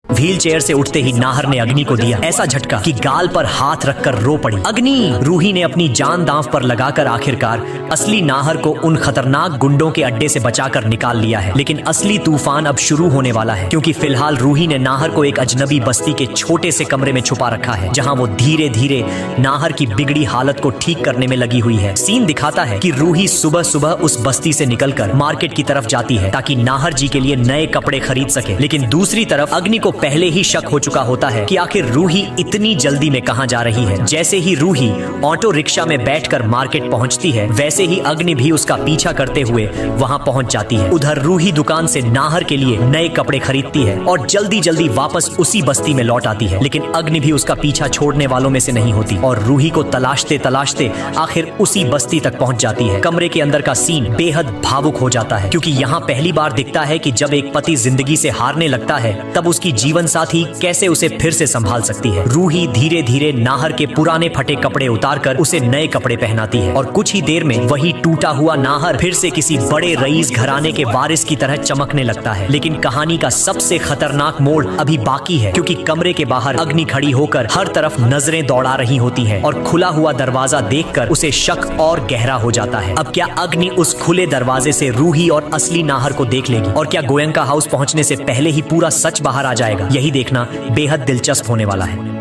Wheel chair से उठते ही नाहर ने अग्नि को दिया ऐसा झटका कि गाल पर हाथ रखकर रो पड़ी। अग्नि! रूही ने अपनी जान दांव पर लगाकर आखिरकार असली नाहर को उन खतरनाक गुंडों के अड्डे से बचाकर निकाल लिया है। लेकिन असली तूफान अब शुरू होने वाला है, क्योंकि फिलहाल रूही ने नाहर को एक अजनबी बस्ती के छोटे से कमरे में छुपा रखा है, जहां वो धीरे धीरे नाहर की बिगड़ी हालत को ठीक करने में लगी हुई है। सीन दिखाता है कि रूही सुबह सुबह उस बस्ती से निकलकर मार्केट की तरफ जाती है ताकि नाहर जी के लिए नए कपड़े खरीद सके। लेकिन दूसरी तरफ अग्नि को पहले ही शक हो चुका होता है कि आखिर रूही इतनी जल्दी में कहां जा रही है। जैसे ही रूही ऑटो रिक्शा में बैठकर मार्केट पहुंचती है, वैसे ही अग्नि भी उसका पीछा करते हुए वहां पहुंच जाती है। उधर रूही दुकान से नाहर के लिए नए कपड़े खरीदती है और जल्दी जल्दी वापस उसी बस्ती में लौट आती है। लेकिन अग्नि भी उसका पीछा छोड़ने वालों में से नहीं होती और रूही को तलाशते तलाशते आखिर उसी बस्ती तक पहुंच जाती है। कमरे के अंदर का सीन बेहद भावुक हो जाता है, क्योंकि यहाँ पहली बार दिखता है कि जब एक पति जिंदगी से हारने लगता है, तब उसकी जीवन साथी कैसे उसे फिर से संभाल सकती है। रूही धीरे धीरे नाहर के पुराने फटे कपड़े उतारकर उसे नए कपड़े पहनाती है और कुछ ही देर में वही टूटा हुआ नाहर फिर से किसी बड़े रईस घराने के वारिस की तरह चमकने लगता है। लेकिन कहानी का सबसे खतरनाक मोड़ अभी बाकी है, क्योंकि कमरे के बाहर अग्नि खड़ी होकर हर तरफ नजरें दौड़ा रही होती हैं और खुला हुआ दरवाजा देखकर उसे शक और गहरा हो जाता है। अब क्या अग्नि उस खुले दरवाजे से रूही और असली नाहर को देख लेगी, और क्या गोयंका हाउस पहुंचने से पहले ही पूरा सच बाहर आ जाएगा? यही देखना बेहद दिलचस्प होने वाला है।